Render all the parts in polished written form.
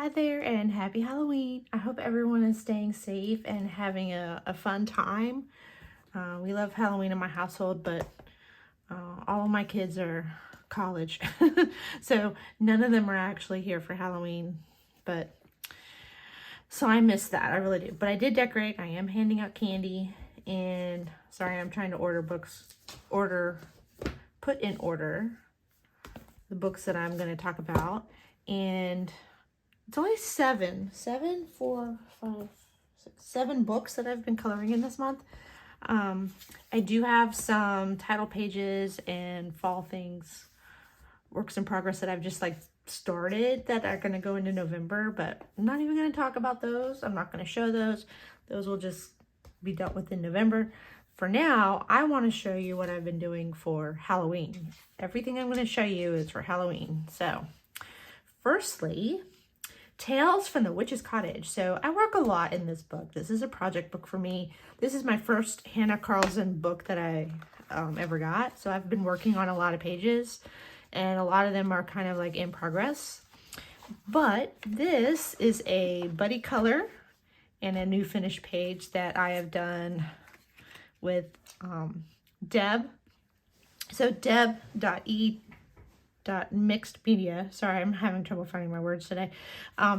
Hi there and happy Halloween. I hope everyone is staying safe and having a fun time. We love Halloween in my household, but all of my kids are college. So none of them are actually here for Halloween, so I miss that. I really do. But I did decorate. I am handing out candy, and sorry, I'm trying to put in order the books that I'm going to talk about. And it's only seven books that I've been coloring in this month. I do have some title pages and fall things, works in progress that I've just started that are going to go into November, but I'm not even going to talk about those. I'm not going to show those. Those will just be dealt with in November. For now, I want to show you what I've been doing for Halloween. Everything I'm going to show you is for Halloween. So, firstly, Tales from the Witches Cottage. So I work a lot in this book. This is a project book for me. This is my first Hanna Karlzon book that I ever got. So I've been working on a lot of pages, and a lot of them are kind of in progress. But this is a buddy color and a new finished page that I have done with Deb. So Deb.mixed media. Sorry, I'm having trouble finding my words today.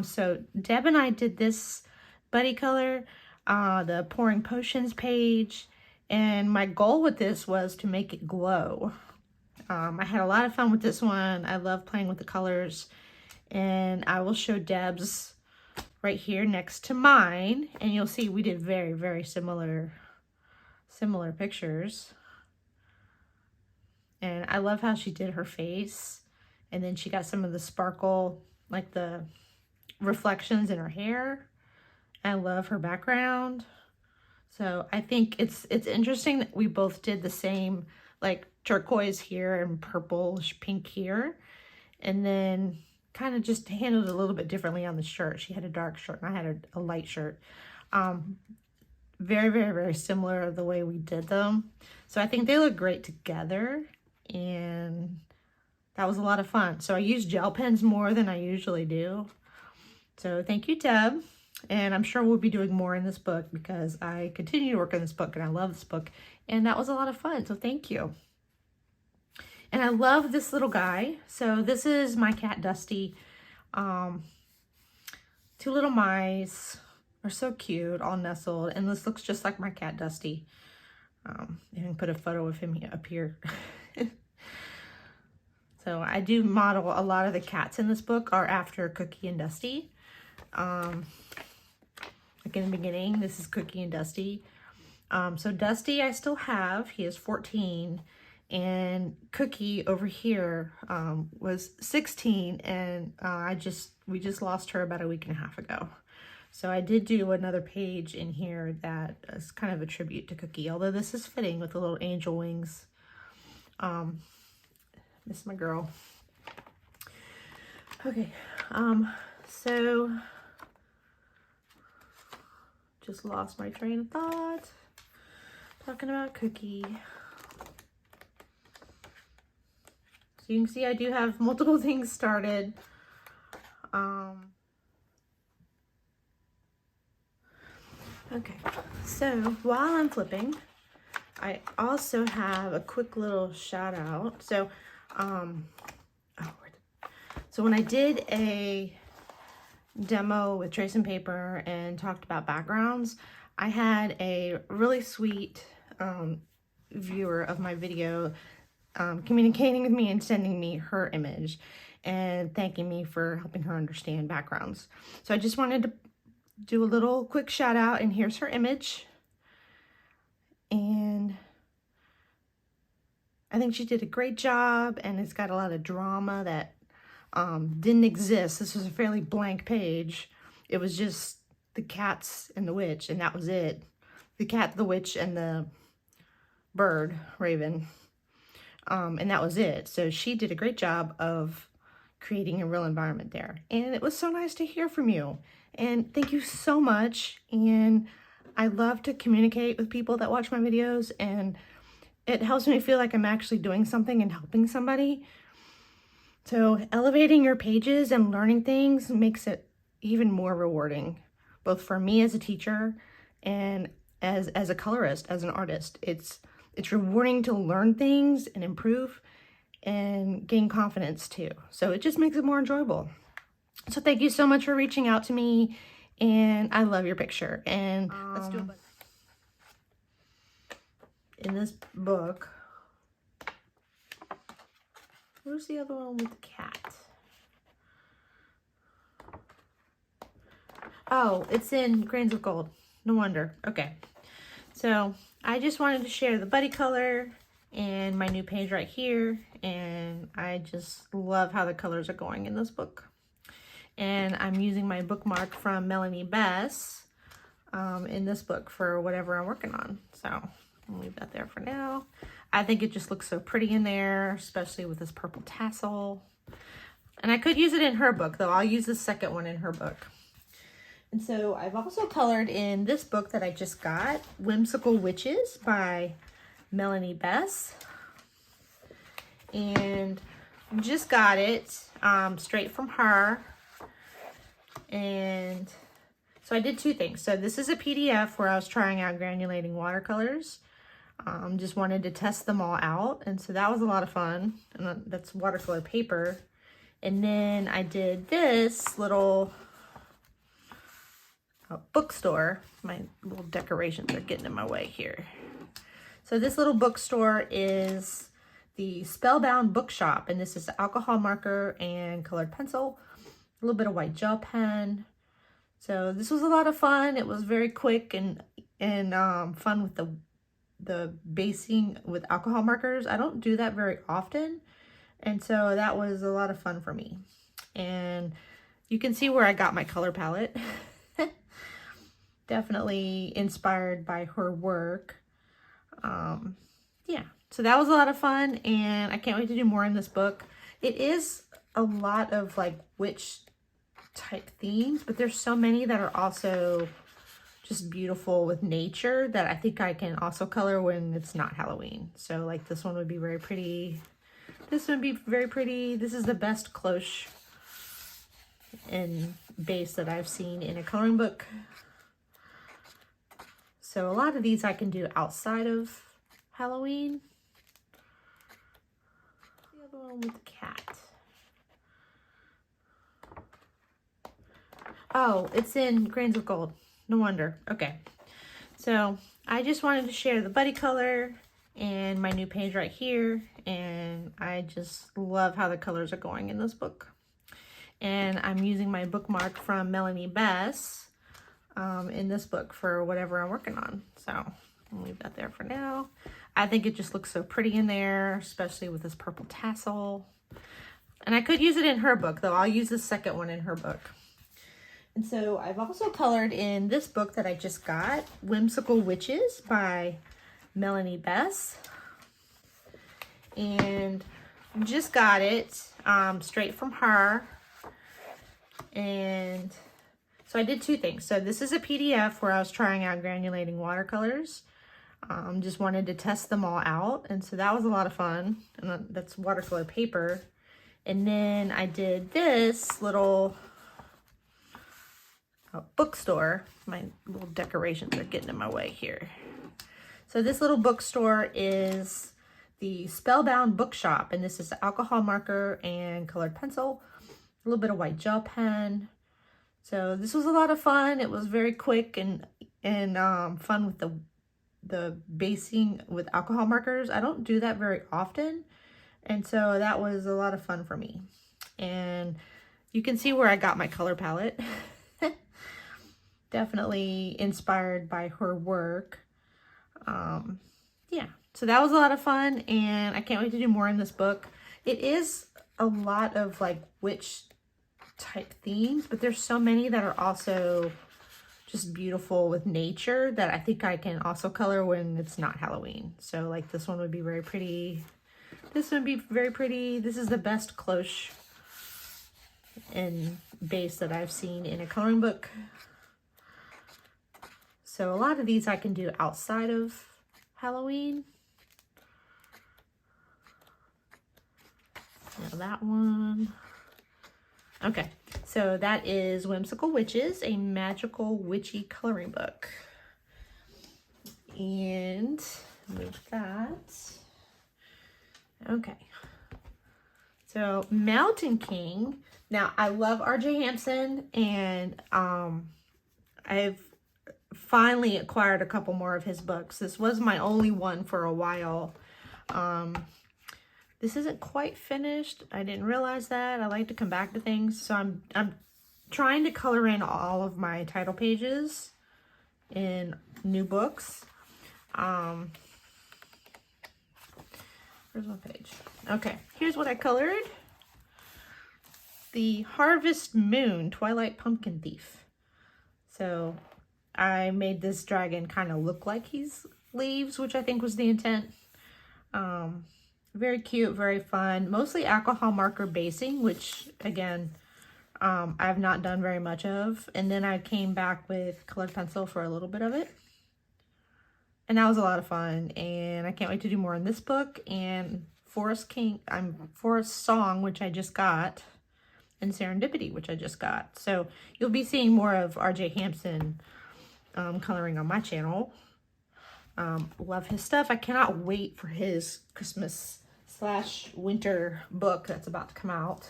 So Deb and I did this buddy color, the pouring potions page, and my goal with this was to make it glow. I had a lot of fun with this one. I love playing with the colors, and I will show Deb's right here next to mine, and you'll see we did very, very similar pictures. And I love how she did her face, and then she got some of the sparkle, like the reflections in her hair. I love her background. So I think it's interesting that we both did the same, turquoise here and purplish pink here, and then kind of just handled it a little bit differently on the shirt. She had a dark shirt and I had a light shirt. Very, very, very similar the way we did them. So I think they look great together, and that was a lot of fun. So I used gel pens more than I usually do. So thank you, Deb. And I'm sure we'll be doing more in this book because I continue to work on this book and I love this book. And that was a lot of fun. So thank you. And I love this little guy. So this is my cat, Dusty. Two little mice are so cute, all nestled. And this looks just like my cat, Dusty. And put a photo of him up here. So I do model a lot of the cats in this book are after Cookie and Dusty. In the beginning, this is Cookie and Dusty. So Dusty I still have, he is 14. And Cookie over here was 16, and we just lost her about a week and a half ago. So I did do another page in here that is kind of a tribute to Cookie, although this is fitting with the little angel wings. Miss my girl. Okay, so just lost my train of thought. Talking about Cookie. So you can see I do have multiple things started. Okay, so while I'm flipping, I also have a quick little shout out. So, so when I did a demo with trace and paper and talked about backgrounds, I had a really sweet viewer of my video communicating with me and sending me her image and thanking me for helping her understand backgrounds. So I just wanted to do a little quick shout out, and here's her image. And I think she did a great job, and it's got a lot of drama that didn't exist. This was a fairly blank page. It was just the cats and the witch, and that was it. The cat, the witch, and the bird, raven. And that was it. So she did a great job of creating a real environment there. And it was so nice to hear from you. And thank you so much. And I love to communicate with people that watch my videos, and it helps me feel like I'm actually doing something and helping somebody. So elevating your pages and learning things makes it even more rewarding, both for me as a teacher and as a colorist, as an artist. It's rewarding to learn things and improve and gain confidence too. So it just makes it more enjoyable. So thank you so much for reaching out to me, and I love your picture. And let's do it. In this book, where's the other one with the cat? Oh, it's in Grains of Gold. No wonder. Okay. So I just wanted to share the buddy color and my new page right here. And I just love how the colors are going in this book. And I'm using my bookmark from Melanie Bess in this book for whatever I'm working on. So I'll leave that there for now. I think it just looks so pretty in there, especially with this purple tassel. And I could use it in her book, though. I'll use the second one in her book. And so I've also colored in this book that I just got, Whimsical Witches by Melanie Bess. And just got it straight from her. And so I did two things. So this is a PDF where I was trying out granulating watercolors. Just wanted to test them all out. And so that was a lot of fun. And that's watercolor paper. And then I did this little bookstore. My little decorations are getting in my way here. So this little bookstore is the Spellbound Bookshop, and this is alcohol marker and colored pencil, a little bit of white gel pen. So this was a lot of fun. It was very quick and fun with the basing with alcohol markers. I don't do that very often, and so that was a lot of fun for me. And you can see where I got my color palette. Definitely inspired by her work. Yeah, so that was a lot of fun, and I can't wait to do more in this book. It is a lot of like witch type themes, but there's so many that are also just beautiful with nature that I think I can also color when it's not Halloween. So like this one would be very pretty. This would be very pretty. This is the best cloche and base that I've seen in a coloring book. So a lot of these I can do outside of Halloween. The other one with the cat. Oh, it's in Grains of Gold. No wonder. Okay. So I just wanted to share the buddy color and my new page right here. And I just love how the colors are going in this book. And I'm using my bookmark from Melanie Bess in this book for whatever I'm working on. So I'll leave that there for now. I think it just looks so pretty in there, especially with this purple tassel. And I could use it in her book, though. I'll use the second one in her book. And so I've also colored in this book that I just got, Whimsical Witches by Melanie Bess. And just got it straight from her. And so I did two things. So this is a PDF where I was trying out granulating watercolors. Just wanted to test them all out. And so that was a lot of fun. And that's watercolor paper. And then I did this little bookstore. My little decorations are getting in my way here. So this little bookstore is the Spellbound Bookshop, and this is alcohol marker and colored pencil, a little bit of white gel pen. So this was a lot of fun. It was very quick and fun with the basing with alcohol markers. I don't do that very often, and so that was a lot of fun for me. And you can see where I got my color palette. Definitely inspired by her work. Yeah, so that was a lot of fun, and I can't wait to do more in this book. It is a lot of like witch type themes, but there's so many that are also just beautiful with nature that I think I can also color when it's not Halloween. So like this one would be very pretty. This would be very pretty. This is the best cloche and base that I've seen in a coloring book. So a lot of these I can do outside of Halloween. Now that one. Okay, So that is Whimsical Witches, a magical witchy coloring book. And move that. Okay. So Mountain King. Now I love R.J. Hampson, and I've finally acquired a couple more of his books. This was my only one for a while. This isn't quite finished. I didn't realize that. I like to come back to things. So I'm trying to color in all of my title pages in new books. Where's my page? Okay, here's what I colored. The Harvest Moon Twilight Pumpkin Thief. So I made this dragon kind of look like he's leaves, which I think was the intent. Very cute, very fun. Mostly alcohol marker basing, which again, I've not done very much of. And then I came back with colored pencil for a little bit of it. And that was a lot of fun. And I can't wait to do more in this book. And Forest Song, which I just got. And Serendipity, which I just got. So you'll be seeing more of R.J. Hampson coloring on my channel. Love his stuff. I cannot wait for his Christmas/winter book that's about to come out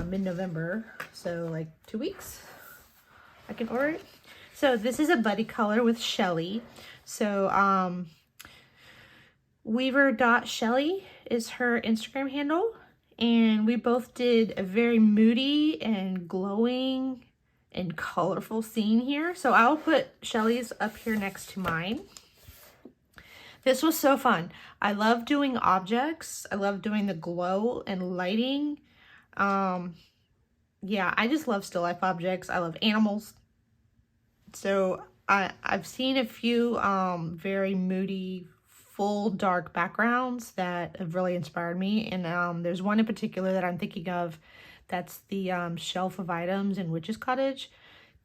mid-November. So like 2 weeks I can order it. So this is a buddy color with Shelley. So weaver.shelley is her Instagram handle. And we both did a very moody and glowing and colorful scene here. So I'll put Shelley's up here next to mine. This was so fun. I love doing objects. I love doing the glow and lighting. Yeah, I just love still life objects. I love animals. So I've seen a few very moody, full dark backgrounds that have really inspired me. And there's one in particular that I'm thinking of. That's the shelf of items in Witches Cottage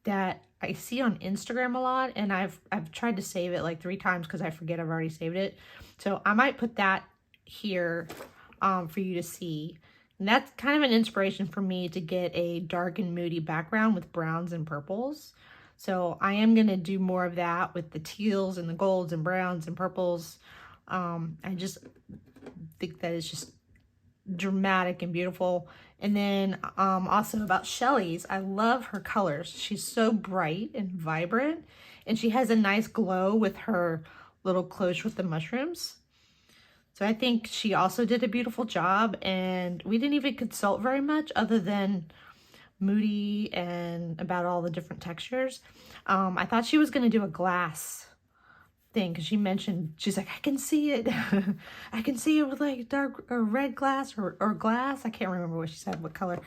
that I see on Instagram a lot, and I've tried to save it like 3 times because I forget I've already saved it. So I might put that here for you to see. And that's kind of an inspiration for me to get a dark and moody background with browns and purples. So I am going to do more of that with the teals and the golds and browns and purples. I just think that it's just dramatic and beautiful. And then also about Shelley's, I love her colors. She's so bright and vibrant, and she has a nice glow with her little cloche with the mushrooms. So I think she also did a beautiful job, and we didn't even consult very much other than moody and about all the different textures. I thought she was going to do a glass thing because she mentioned, she's like, I can see it. I can see it with like dark or red glass or glass. I can't remember what she said, what color.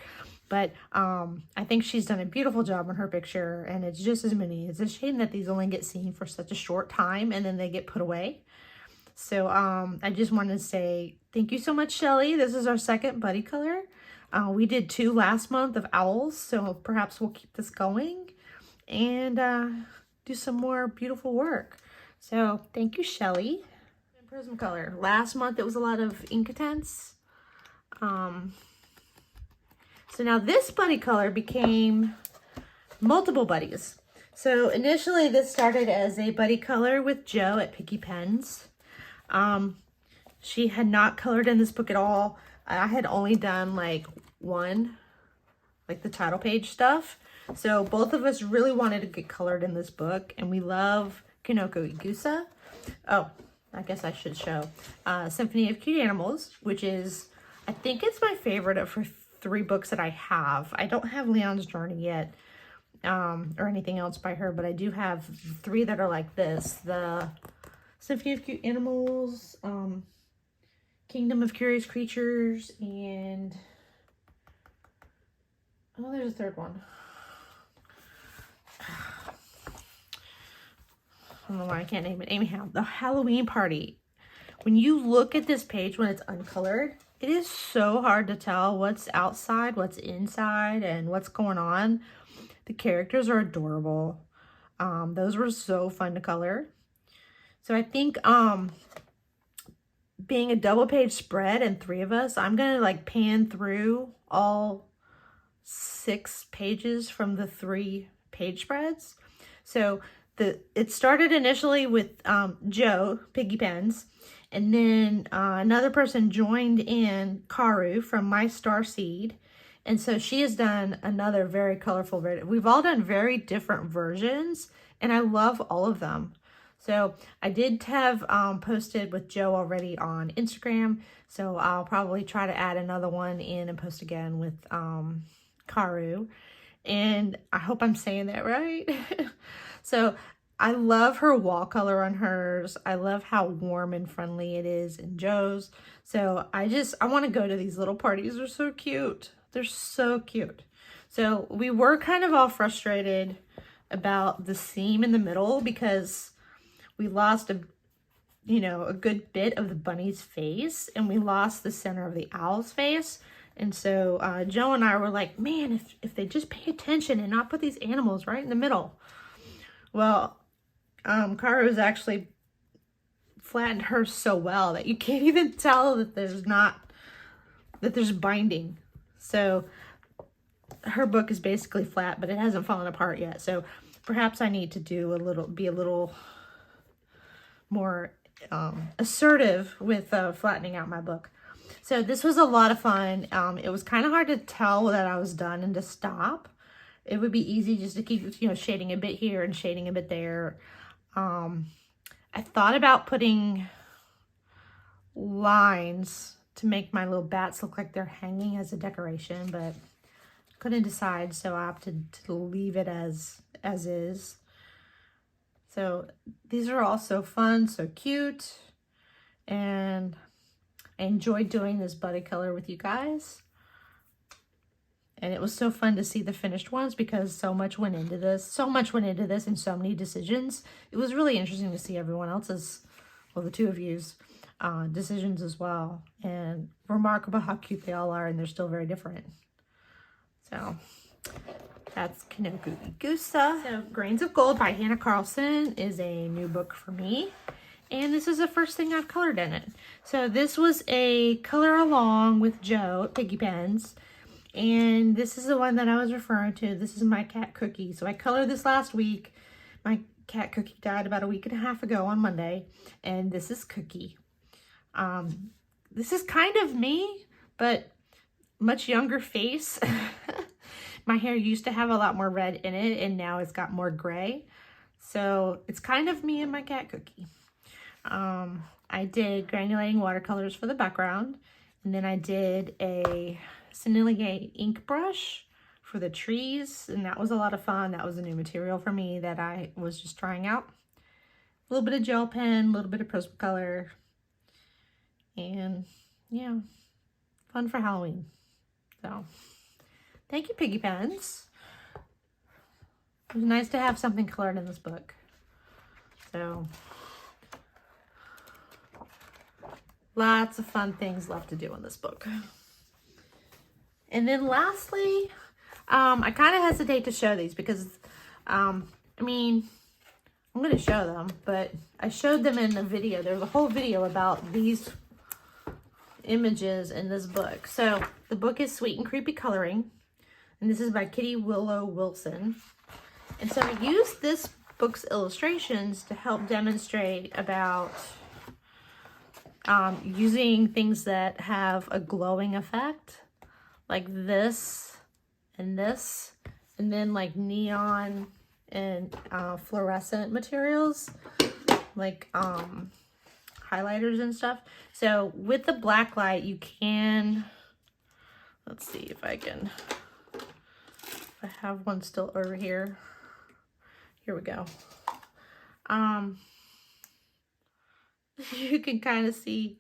But I think she's done a beautiful job on her picture, and it's just as many. It's a shame that these only get seen for such a short time and then they get put away. So I just wanted to say thank you so much, Shelley. This is our second buddy color. We did 2 last month of owls, so perhaps we'll keep this going and do some more beautiful work. So thank you, Shelley. Prism color. Last month it was a lot of Inkatents. So now this buddy color became multiple buddies. So initially this started as a buddy color with Jo at Picky Pens. She had not colored in this book at all. I had only done like one, like the title page stuff. So both of us really wanted to get colored in this book, and we love Kanoko Egusa. Oh, I guess I should show Symphony of Cute Animals, which is, I think it's my favorite of her 3 books that I have. I don't have Leon's Journey yet, or anything else by her, but I do have 3 that are like this. The Symphony of Cute Animals, Kingdom of Curious Creatures, and oh, there's a 3rd one. I don't know why I can't name it. Anyhow, the Halloween Party. When you look at this page when it's uncolored, it is so hard to tell what's outside, what's inside, and what's going on. The characters are adorable. Those were so fun to color. So I think being a double page spread and 3 of us, I'm gonna like pan through all 6 pages from the 3 page spreads. So it started initially with Joe, Piggy Pens, and then another person joined in, Karu from My Star Seed. And so she has done another very colorful version. We've all done very different versions, and I love all of them. So I did have posted with Joe already on Instagram, so I'll probably try to add another one in and post again with Karu. And I hope I'm saying that right. So I love her wall color on hers. I love how warm and friendly it is in Joe's. So I want to go to these little parties. They're so cute. They're so cute. So we were kind of all frustrated about the seam in the middle because we lost a good bit of the bunny's face, and we lost the center of the owl's face. And so Joe and I were like, man, if they just pay attention and not put these animals right in the middle. Well, Karu's actually flattened hers so well that you can't even tell that there's binding. So her book is basically flat, but it hasn't fallen apart yet. So perhaps I need to be a little more assertive with flattening out my book. So this was a lot of fun. It was kind of hard to tell that I was done and to stop. It would be easy just to keep, shading a bit here and shading a bit there. I thought about putting lines to make my little bats look like they're hanging as a decoration, but couldn't decide, so I opted to leave it as is. So these are all so fun, so cute, and I enjoyed doing this buddy color with you guys. And it was so fun to see the finished ones because so much went into this and so many decisions. It was really interesting to see everyone else's, well, the two of you's decisions as well. And remarkable how cute they all are, and they're still very different. So that's Kanoko Egusa. So Grains of Gold by Hanna Karlzon is a new book for me. And this is the first thing I've colored in it. So this was a color along with Joe at Piggy Pens. And this is the one that I was referring to. This is my cat Cookie. So I colored this last week. My cat Cookie died about a week and a half ago on Monday. And this is Cookie. This is kind of me, but much younger face. My hair used to have a lot more red in it, and now it's got more gray. So it's kind of me and my cat Cookie. I did granulating watercolors for the background, and then I did a Sennelier ink brush for the trees, and that was a lot of fun. That was a new material for me that I was just trying out. A little bit of gel pen, a little bit of Prismacolor, and yeah, fun for Halloween. So thank you, Piggy Pens. It was nice to have something colored in this book. So lots of fun things left to do in this book. And then lastly, I kind of hesitate to show these because, I mean, I'm going to show them, but I showed them in the video. There was a whole video about these images in this book. So the book is Sweet and Creepy Coloring, and this is by Kitty Willow Wilson. And so I used this book's illustrations to help demonstrate about using things that have a glowing effect, like this, and then like neon and fluorescent materials, like highlighters and stuff. So with the black light, you can, let's see if I have one still over here. Here we go. You can kind of see,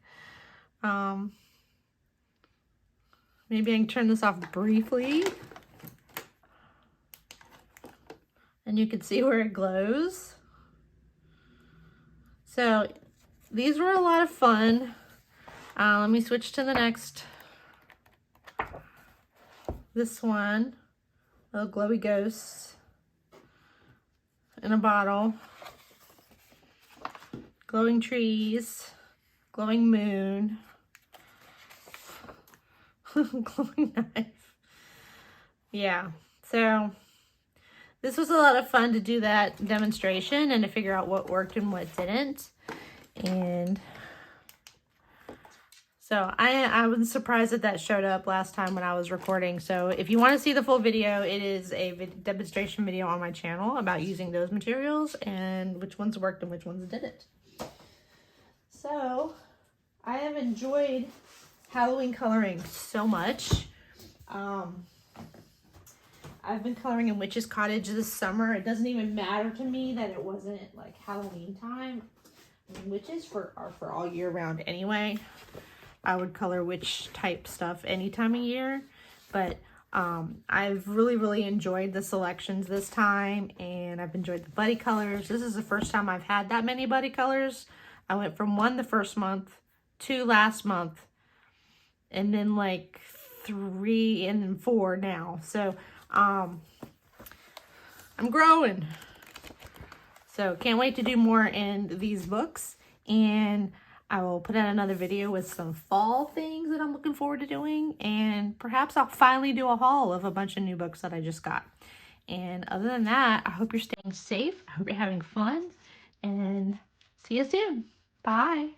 maybe I can turn this off briefly, and you can see where it glows. So these were a lot of fun. Let me switch to the next. This one, little glowy ghosts in a bottle. Glowing trees, glowing moon, glowing knife. yeah, so this was a lot of fun to do that demonstration and to figure out what worked and what didn't. And so I was surprised that showed up last time when I was recording. So if you want to see the full video, it is a demonstration video on my channel about using those materials and which ones worked and which ones didn't. So I have enjoyed Halloween coloring so much. I've been coloring in Witches Cottage this summer. It doesn't even matter to me that it wasn't like Halloween time. I mean, witches are for all year round anyway. I would color witch type stuff any time of year, but I've really enjoyed the selections this time, and I've enjoyed the buddy colors. This is the first time I've had that many buddy colors. I went from 1 the first month, 2 last month, and then like 3 and then 4 now. So I'm growing. So can't wait to do more in these books, and I will put out another video with some fall things that I'm looking forward to doing, and perhaps I'll finally do a haul of a bunch of new books that I just got. And other than that, I hope you're staying safe. I hope you're having fun, and see you soon. Bye.